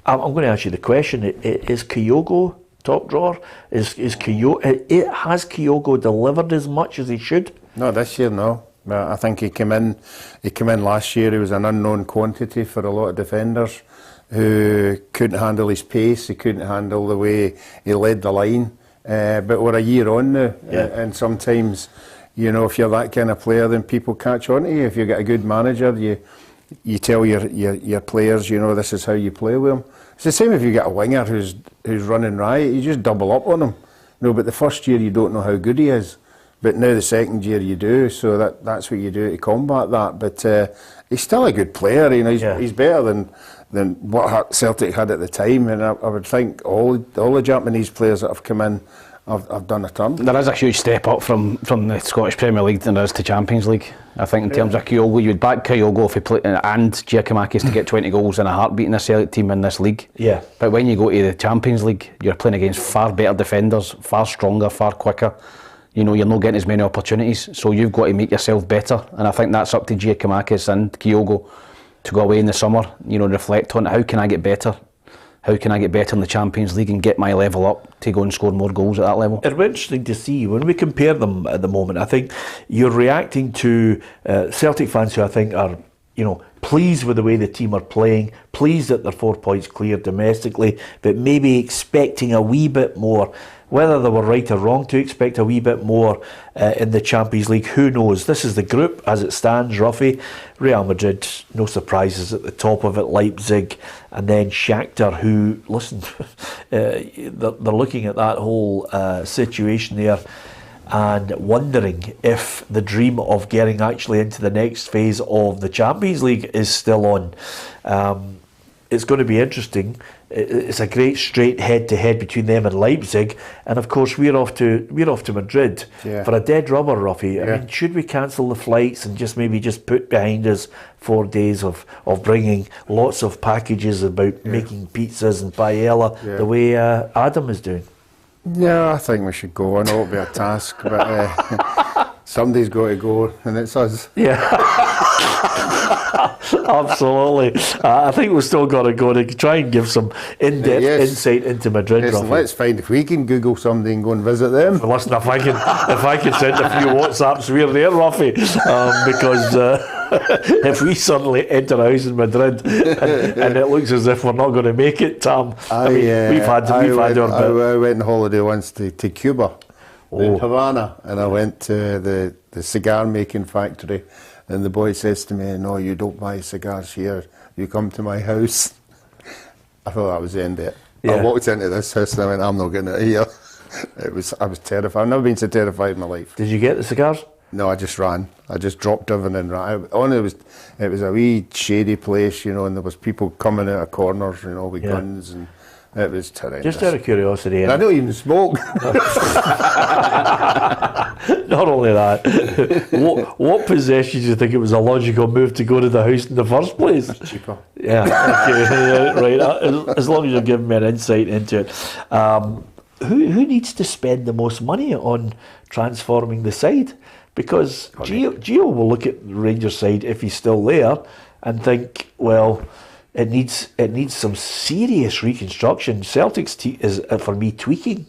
I'm going to ask you the question, is Kyogo top drawer? Has Kyogo delivered as much as he should? No, this year, no. I think he came in last year, he was an unknown quantity for a lot of defenders who couldn't handle his pace, he couldn't handle the way he led the line. But we're a year on now, and sometimes, if you're that kind of player, then people catch on to you. If you get a good manager, you tell your players, this is how you play with them. It's the same if you get a winger who's running riot, you just double up on him. But the first year you don't know how good he is. But now the second year you do, so that's what you do to combat that. But he's still a good player, he's better than what Celtic had at the time, and I would think all the Japanese players that have come in have done a turn. There is a huge step up from the Scottish Premier League than there is to Champions League. I think in terms of Kyogo, you would back Kyogo if he played, and Giakoumakis to get 20 goals in a heartbeat in a Celtic team in this league. Yeah. But when you go to the Champions League, you're playing against far better defenders, far stronger, far quicker. You're not getting as many opportunities, so you've got to make yourself better. And I think that's up to Giakoumakis and Kyogo to go away in the summer, reflect on how can I get better? How can I get better in the Champions League and get my level up to go and score more goals at that level? It'll be interesting to see when we compare them at the moment. I think you're reacting to Celtic fans who I think are, pleased with the way the team are playing, pleased that they're 4 points clear domestically, but maybe expecting a wee bit more. Whether they were right or wrong to expect a wee bit more in the Champions League, who knows? This is the group as it stands, Ruffy. Real Madrid, no surprises at the top of it, Leipzig, and then Shakhtar, who, listen, they're looking at that whole situation there and wondering if the dream of getting actually into the next phase of the Champions League is still on. it's going to be interesting. It's a great straight head-to-head between them and Leipzig, and of course we're off to Madrid for a dead rubber, Ruffy. I mean, should we cancel the flights and just put behind us 4 days of bringing lots of packages about making pizzas and paella the way Adam is doing? Yeah, I think we should go. I know it'll be a task, but somebody's got to go, and it's us. Yeah. Absolutely. I think we've still got to go to try and give some in-depth insight into Madrid. Yes, let's find if we can Google somebody and go and visit them. Well, listen, if I can send a few WhatsApps, we're there, Ruffy, because if we suddenly enter a house in Madrid and it looks as if we're not going to make it, Tom, we've had our bit. I went on holiday once to Cuba, in Havana, and I went to the cigar making factory. And the boy says to me, "No, you don't buy cigars here. You come to my house." I thought that was the end of it. I walked into this house and I went, "I'm not getting it here." I was terrified. I've never been so terrified in my life. Did you get the cigars? No, I just ran. I just dropped everything and ran. It was a wee shady place, and there was people coming out of corners, with guns, and it was terrible. Just out of curiosity. And I don't even smoke. Not only that, what possession do you think it was a logical move to go to the house in the first place? It's cheaper. Yeah, okay, right. As long as you're giving me an insight into it. Who needs to spend the most money on transforming the side? Because Gio will look at the Rangers side if he's still there and think, well, it needs some serious reconstruction. Celtic's is for me tweaking.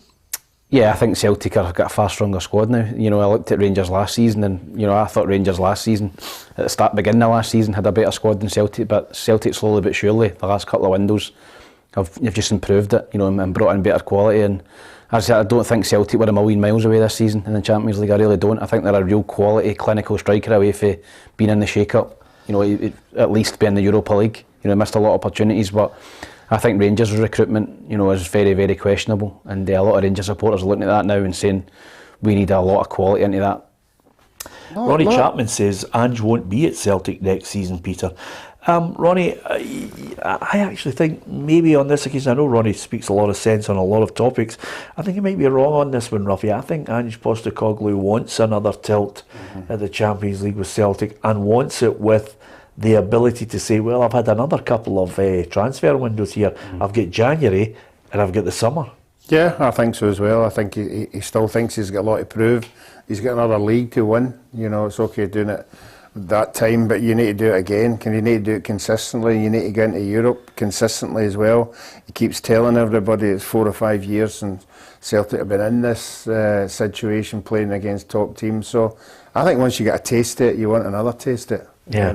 Yeah, I think Celtic have got a far stronger squad now. I looked at Rangers last season, and I thought Rangers last season, at the beginning of last season, had a better squad than Celtic. But Celtic, slowly but surely, the last couple of windows, have just improved it, and brought in better quality. And as I said, I don't think Celtic were a million miles away this season in the Champions League. I really don't. I think they're a real quality, clinical striker away from being in the shake-up. At least be in the Europa League. Missed a lot of opportunities, but I think Rangers' recruitment, is very, very questionable, and a lot of Rangers supporters are looking at that now and saying we need a lot of quality into that. Ronnie Chapman says Ange won't be at Celtic next season, Peter. Ronnie, I actually think maybe on this occasion, I know Ronnie speaks a lot of sense on a lot of topics. I think he might be wrong on this one, Ruffy. I think Ange Postecoglou wants another tilt at the Champions League with Celtic, and wants it with the ability to say, well, I've had another couple of transfer windows here. I've got January and I've got the summer. Yeah, I think so as well. I think he still thinks he's got a lot to prove. He's got another league to win. It's okay doing it that time, but you need to do it again. You need to do it consistently. You need to get into Europe consistently as well. He keeps telling everybody it's 4 or 5 years since Celtic have been in this situation, playing against top teams. So I think once you get a taste of it, you want another taste of it. Yeah.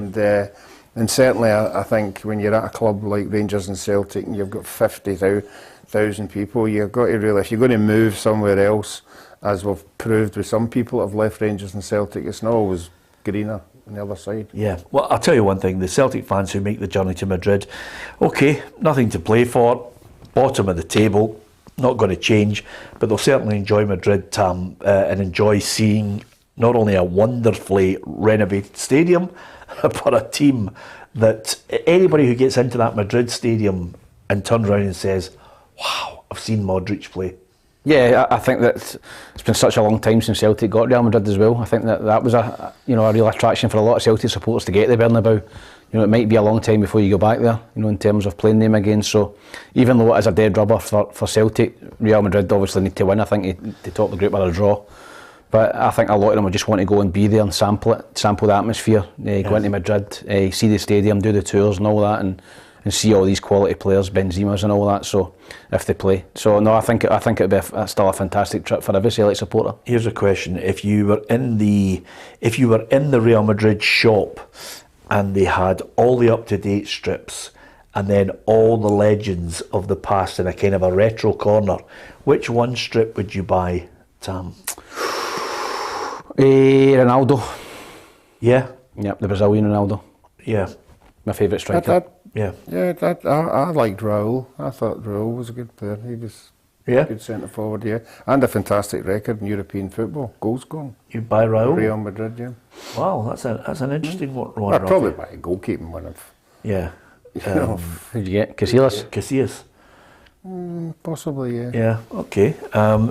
And certainly I think when you're at a club like Rangers and Celtic and you've got 50,000 people, you've got to really, if you're going to move somewhere else, as we've proved with some people that have left Rangers and Celtic, it's not always greener on the other side. Yeah, well, I'll tell you one thing, the Celtic fans who make the journey to Madrid, okay, nothing to play for, bottom of the table, not going to change, but they'll certainly enjoy Madrid, Tam, and enjoy seeing not only a wonderfully renovated stadium, but a team that anybody who gets into that Madrid stadium and turns around and says, wow, I've seen Modric play. Yeah, I think that it's been such a long time since Celtic got Real Madrid as well. I think that was a real attraction for a lot of Celtic supporters to get to Bernabeu. It might be a long time before you go back there, in terms of playing them again. So even though it is a dead rubber for Celtic, Real Madrid obviously need to win, I think, to top the group with a draw. But I think a lot of them will just want to go and be there and sample the atmosphere, go into Madrid, see the stadium, do the tours and all that, and see all these quality players, Benzema's and all that. So if they play, so no, I think it'd be still a fantastic trip for every Celtic supporter. Here's a question: if you were in the Real Madrid shop and they had all the up-to-date strips and then all the legends of the past in a kind of a retro corner, which one strip would you buy, Tam? Ronaldo. Yeah? Yep, the Brazilian Ronaldo. Yeah. My favourite striker. I liked Raúl. I thought Raúl was a good player. He was a good centre forward, and a fantastic record in European football, goals scoring. You'd buy Raúl? Real Madrid, yeah. Wow, that's an interesting one. I'd probably buy a goalkeeping one. Yeah. Who'd you get? Casillas? Casillas. Possibly, yeah. Yeah, okay.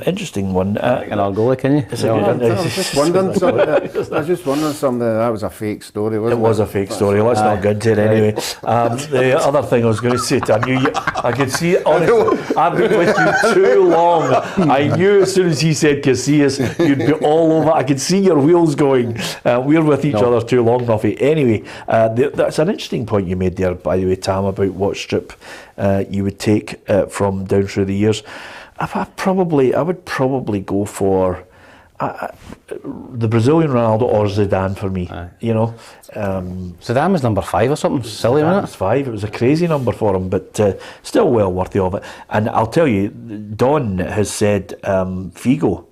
Interesting one. An goalie, can you? It's a good, I was just wondering something. That was a fake story, wasn't it? It was a fake story. Let's not get into it anyway. The other thing I was going to say to you, I could see, honestly, I've been with you too long. I knew as soon as he said Casillas, you'd be all over. I could see your wheels going. We're with each other too long, Ruffy. Anyway, that's an interesting point you made there, by the way, Tam, about what strip you would take from down through the years. I would probably go for the Brazilian Ronaldo or Zidane for me. You know, Zidane was number 5 or something silly, wasn't it? It was 5. It was a crazy number for him, but still well worthy of it. And I'll tell you, Don has said Figo.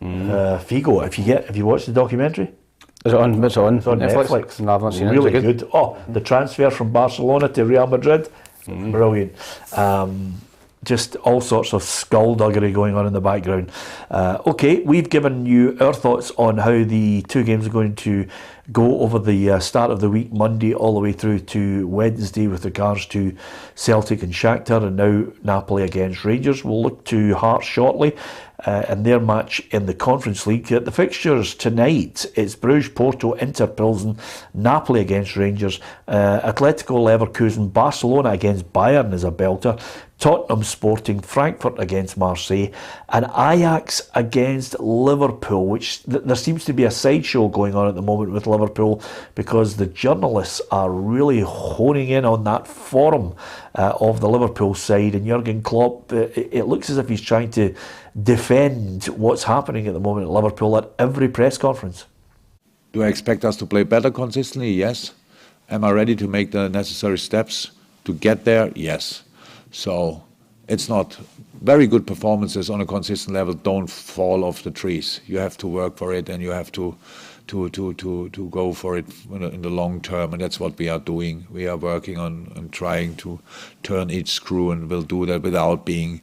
Figo. If you watch the documentary. Is it on? It's on. It's on Netflix. No, I've not seen it. Really good. Oh, the transfer from Barcelona to Real Madrid. Brilliant. Just all sorts of skullduggery going on in the background. Okay, we've given you our thoughts on how the two games are going to go over the start of the week, Monday all the way through to Wednesday with regards to Celtic and Shakhtar, and now Napoli against Rangers. We'll look to Hearts shortly and their match in the Conference League. The fixtures tonight, it's Bruges, Porto, Inter Pilsen, Napoli against Rangers, Atletico Leverkusen, Barcelona against Bayern is a belter, Tottenham Sporting, Frankfurt against Marseille, and Ajax against Liverpool, which there seems to be a sideshow going on at the moment with Liverpool because the journalists are really honing in on that form of the Liverpool side, and Jurgen Klopp, it looks as if he's trying to defend what's happening at the moment at Liverpool at every press conference. Do I expect us to play better consistently? Yes. Am I ready to make the necessary steps to get there? Yes. So it's not very good performances on a consistent level don't fall off the trees. You have to work for it, and you have to go for it in the long term, and that's what we are doing. We are working on trying to turn each screw, and we'll do that without being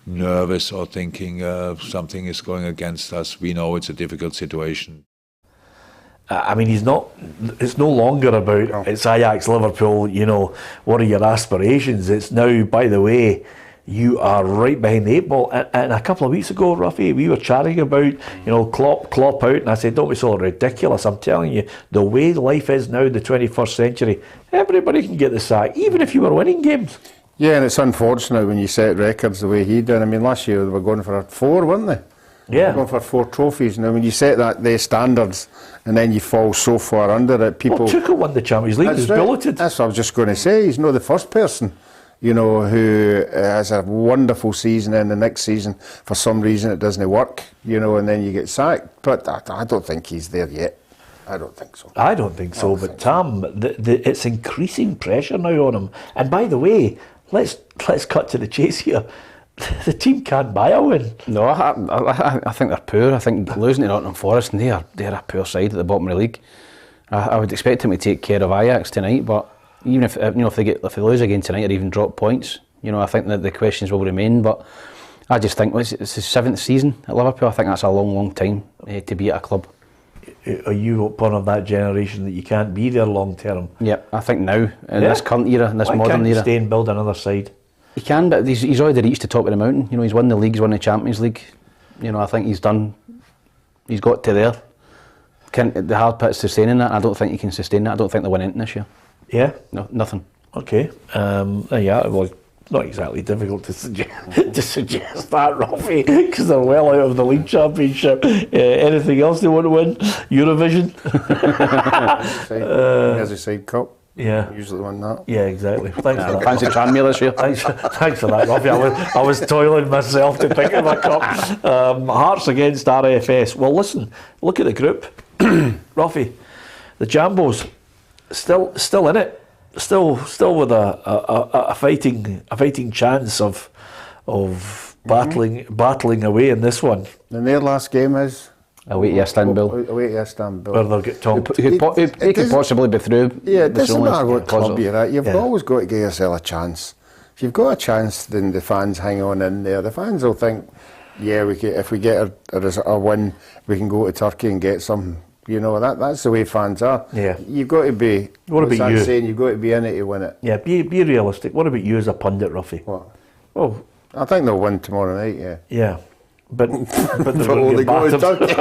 nervous or thinking something is going against us. We know it's a difficult situation. I mean, it's no longer about, it's Ajax, Liverpool, you know, what are your aspirations? It's now, by the way, you are right behind the 8 ball. And a couple of weeks ago, Ruffy, we were chatting about, you know, Klopp out, and I said, don't be so ridiculous. I'm telling you, the way life is now in the 21st century, everybody can get the sack, even if you were winning games. Yeah, and it's unfortunate when you set records the way he did. I mean, last year they were going for 4, weren't they? Yeah. Going for 4 trophies. Now, when you set the standards and then you fall so far under it, people... Well, Tuchel won the Champions League, he's billeted. That's what I was just going to say. He's not the first person, you know, who has a wonderful season and the next season, for some reason, it doesn't work, you know, and then you get sacked. But I don't think he's there yet. I don't think so. I don't think so, but Tam, it's increasing pressure now on him. And by the way, let's cut to the chase here. The team can't buy a win. No, I think they're poor. I think losing to Nottingham Forest, and they're a poor side at the bottom of the league. I would expect him to take care of Ajax tonight, but even if if they lose again tonight or even drop points, you know, I think that the questions will remain. But I just think it's his 7th season at Liverpool. I think that's a long time to be at a club. Are you one of that generation that you can't be there long term? Yeah, I think now in this current era, in this modern era. Why can't you stay and build another side? He can, but he's already reached the top of the mountain. You know, he's won the league, he's won the Champions League. You know, I think he's got to there. The hard part's sustaining that. I don't think he can sustain that. I don't think they'll win anything this year. Yeah? No, nothing. Okay. Yeah, well, not exactly difficult to suggest that, Ruffy, because they're well out of the league championship. Anything else they want to win? Eurovision? Merseyside Cup. Yeah. Usually won that. Yeah, exactly. Thanks for that. Fancy Tranmere this year. Thanks for that, Ruffy. I was toiling myself to pick him a cup. Hearts against RFS. Well, listen, look at the group. Ruffy, the Jambos, still in it. Still with a fighting chance of battling away in this one. And their last game is away to Istanbul. Where they'll get topped. He could possibly be through. Yeah, it doesn't matter what club you're at. You've always got to give yourself a chance. If you've got a chance, then the fans hang on in there. The fans will think, yeah, if we get a win, we can go to Turkey and get some You know, that's the way fans are. Yeah. You've got to be, What what's about that you? saying? You've got to be in it to win it. Yeah, be realistic. What about you as a pundit, Ruffy? What? Oh, I think they'll win tomorrow night, yeah. yeah. But they're Oh, going to they get go to battered. Turkey.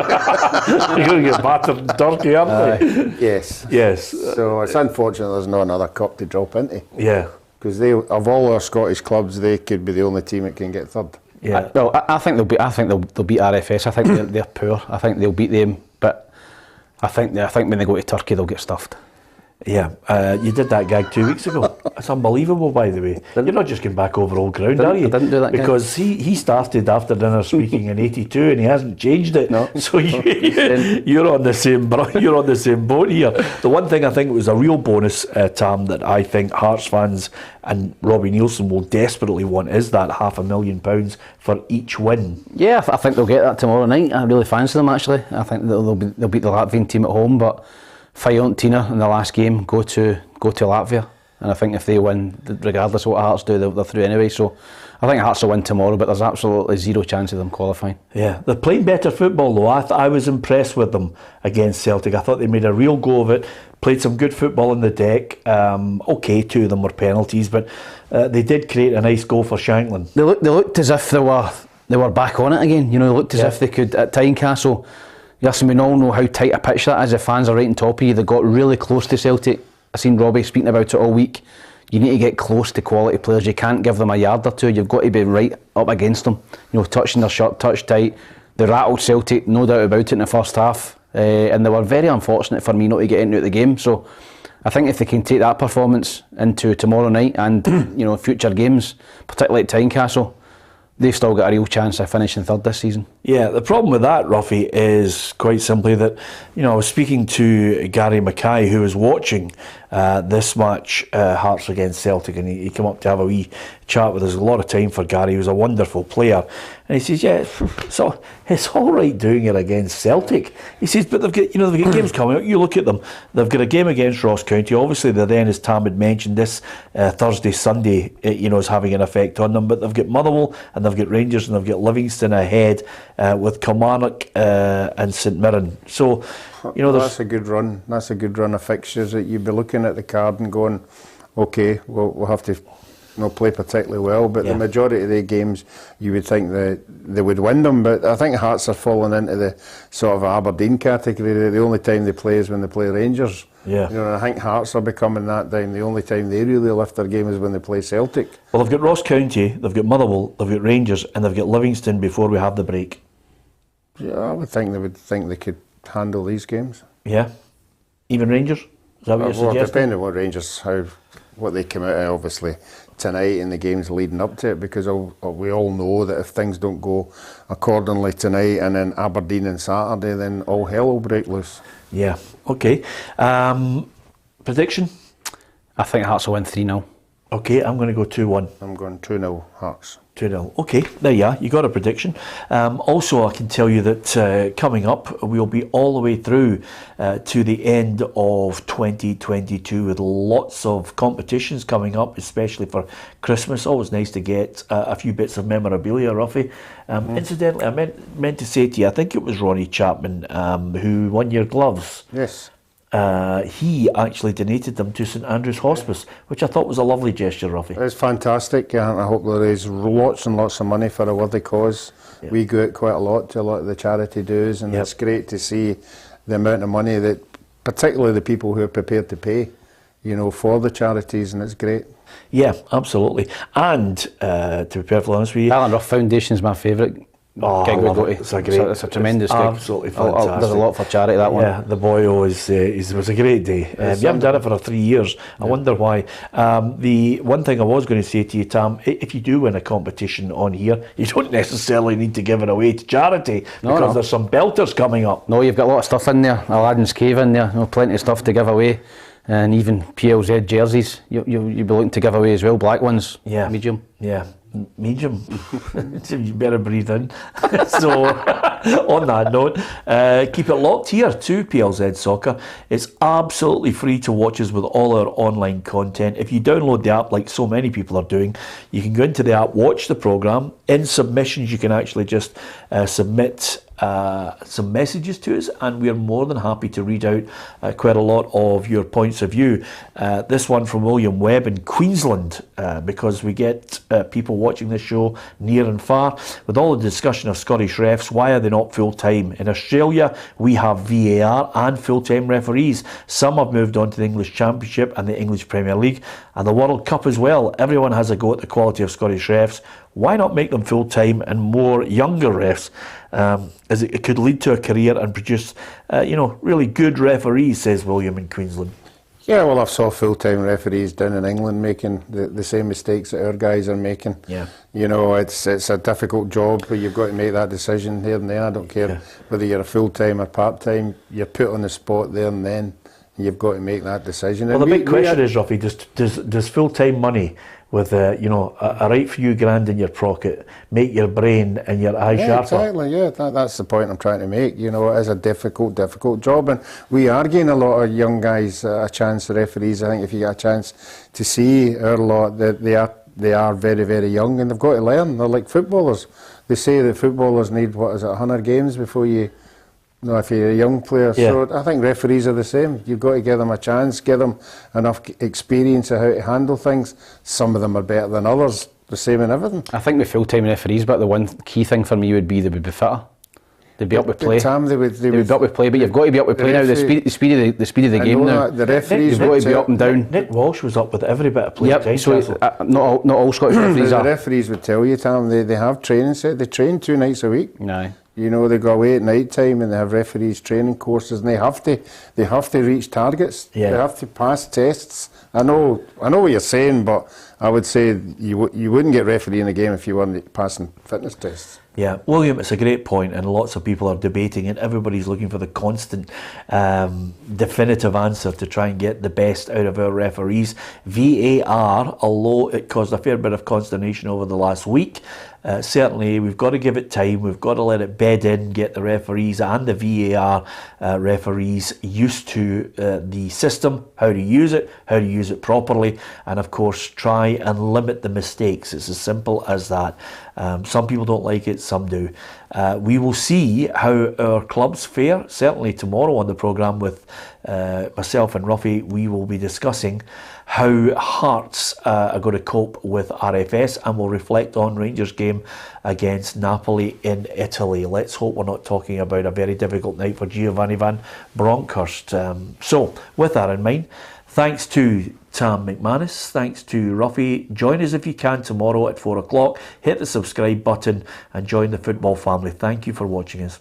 They're going to get battered in Turkey, aren't they? Yes. Yes. So it's unfortunate there's not another cup to drop into. Yeah. Because they, of all our Scottish clubs, they could be the only team that can get third. Yeah. I think they'll beat. I think they'll beat RFS. I think they're poor. I think they'll beat them. But I think when they go to Turkey, they'll get stuffed. Yeah, you did that gag 2 weeks ago. That's unbelievable, by the way. You're not just getting back over old ground, are you? I didn't do that because he started after dinner speaking in '82, and he hasn't changed it. No. So you're on the same boat here. The one thing I think was a real bonus, Tam, that I think Hearts fans and Robbie Nielsen will desperately want is that £500,000 for each win. Yeah, I think they'll get that tomorrow night. I really fancy them actually. I think they'll beat the Latvian team at home, but Fiorentina in the last game go to Latvia, and I think if they win, regardless of what Hearts do, they're through anyway. So I think Hearts will win tomorrow, but there's absolutely zero chance of them qualifying. Yeah, they're playing better football though. I was impressed with them against Celtic. I thought they made a real go of it, played some good football on the deck. Okay, 2 of them were penalties, but they did create a nice goal for Shanklin. They looked as if they were back on it again. You know, they looked as if they could at Tynecastle. Listen, we all know how tight a pitch that is. The fans are right on top of you. They got really close to Celtic. I've seen Robbie speaking about it all week. You need to get close to quality players. You can't give them a yard or two. You've got to be right up against them. You know, touching their shirt, touch tight. They rattled Celtic, no doubt about it, in the first half. And they were very unfortunate for me not to get into the game. So I think if they can take that performance into tomorrow night and future games, particularly at Tynecastle, they've still got a real chance of finishing third this season. Yeah, the problem with that, Ruffy, is quite simply that, I was speaking to Gary Mackay, who was watching this match, Hearts against Celtic, and he came up to have a wee chat with us. A lot of time for Gary. He was a wonderful player. And he says, yeah, so it's all right doing it against Celtic. He says, but they've got games coming up. You look at them. They've got a game against Ross County. Obviously, they're then, as Tam had mentioned, this Thursday, Sunday, is having an effect on them. But they've got Motherwell, and they've got Rangers, and they've got Livingston ahead with Kilmarnock and St Mirren. So, that's a good run. That's a good run of fixtures that you'd be looking at the card and going, okay, we'll have to play particularly well, but the majority of the games you would think that they would win them. But I think Hearts are falling into the sort of Aberdeen category. The only time they play is when they play Rangers. Yeah. I think Hearts are becoming that down. The only time they really lift their game is when they play Celtic. Well, they've got Ross County, they've got Motherwell, they've got Rangers, and they've got Livingston before we have the break. Yeah, I would think they could handle these games. Yeah, even Rangers. Is that what you're suggesting? Depending on what Rangers, what they come out of, obviously tonight and the games leading up to it, because we all know that if things don't go accordingly tonight and then Aberdeen on Saturday, then all hell will break loose. Yeah. Okay. Prediction? I think Hearts will win 3-0. Okay, I'm going to go 2-1. I'm going 2-0 Hearts. 2-0. Okay, there you are. You got a prediction. Also, I can tell you that coming up, we'll be all the way through to the end of 2022 with lots of competitions coming up, especially for Christmas. Always nice to get a few bits of memorabilia, Ruffy. Incidentally, I meant to say to you, I think it was Ronnie Chapman who won your gloves. Yes. He actually donated them to St Andrew's Hospice, which I thought was a lovely gesture, Ruffy. It's fantastic. I hope there is lots and lots of money for a worthy cause. Yep. We go out quite a lot to a lot of the charity dues, and it's great to see the amount of money that, particularly the people who are prepared to pay, for the charities, and it's great. Yeah, absolutely. And to be perfectly honest with you, Alan Rough Foundation is my favourite. It's a tremendous gig. Absolutely fantastic. There's a lot for charity, that one. Yeah, the boy was a great day. You haven't done it for 3 years. I wonder why. The one thing I was going to say to you, Tam, if you do win a competition on here, you don't necessarily need to give it away to charity because there's some belters coming up. No, you've got a lot of stuff in there. Aladdin's Cave in there. Plenty of stuff to give away. And even PLZ jerseys you'll be looking to give away as well. Black ones, medium. Yeah. Medium. You better breathe in. So, on that note, keep it locked here to PLZ Soccer. It's absolutely free to watch us with all our online content. If you download the app, like so many people are doing, you can go into the app, watch the programme. In submissions, you can actually just submit some messages to us, and we're more than happy to read out quite a lot of your points of view. This one from William Webb in Queensland, because we get people watching this show near and far. With all the discussion of Scottish refs, why are they not full-time? In Australia, we have VAR and full-time referees. Some have moved on to the English Championship and the English Premier League and the World Cup as well. Everyone has a go at the quality of Scottish refs. Why not make them full-time and more younger refs? As it could lead to a career and produce, really good referees, says William in Queensland. Yeah, well, I've saw full-time referees down in England making the same mistakes that our guys are making. Yeah. It's a difficult job, but you've got to make that decision there and then. I don't care whether you're a full-time or part-time. You're put on the spot there and then. You've got to make that decision. Well, the big question is, Ruffy, does full-time money with a right few grand in your pocket make your brain and your eyes sharper? Exactly, yeah. That's the point I'm trying to make. It is a difficult job, and we are getting a lot of young guys a chance, referees. I think if you get a chance to see our lot, that they are very, very young, and they've got to learn. They're like footballers. They say that footballers need, 100 games before you... if you're a young player. Yeah. So I think referees are the same. You've got to give them a chance, give them enough experience of how to handle things. Some of them are better than others, the same in everything. I think with full-time referees, but the one key thing for me would be they would be fitter. They'd be up with play. They would be up with play, but you've got to be up with play now. The speed of the game now. The referees, you've got to be up and down. Nick Walsh was up with every bit of play. Yep, so not all Scottish referees the are. referees would tell you, Tam, they have training set. They train 2 nights a week. Aye. They go away at night time and they have referees training courses, and they have to reach targets. Yeah. They have to pass tests. I know what you're saying, but I would say you wouldn't get refereeing a game if you weren't passing fitness tests. Yeah, William, it's a great point, and lots of people are debating, and everybody's looking for the constant, definitive answer to try and get the best out of our referees. VAR, although it caused a fair bit of consternation over the last week, certainly we've got to give it time, we've got to let it bed in, get the referees and the VAR referees used to the system, how to use it properly, and of course try and limit the mistakes. It's as simple as that. Some people don't like it, some do. We will see how our clubs fare. Certainly tomorrow on the programme with myself and Ruffy, we will be discussing how Hearts are going to cope with RFS, and we'll reflect on Rangers' game against Napoli in Italy. Let's hope we're not talking about a very difficult night for Giovanni Van Bronckhorst. So, with that in mind, thanks to Tam McManus, thanks to Ruffy. Join us if you can tomorrow at 4 o'clock. Hit the subscribe button and join the football family. Thank you for watching us.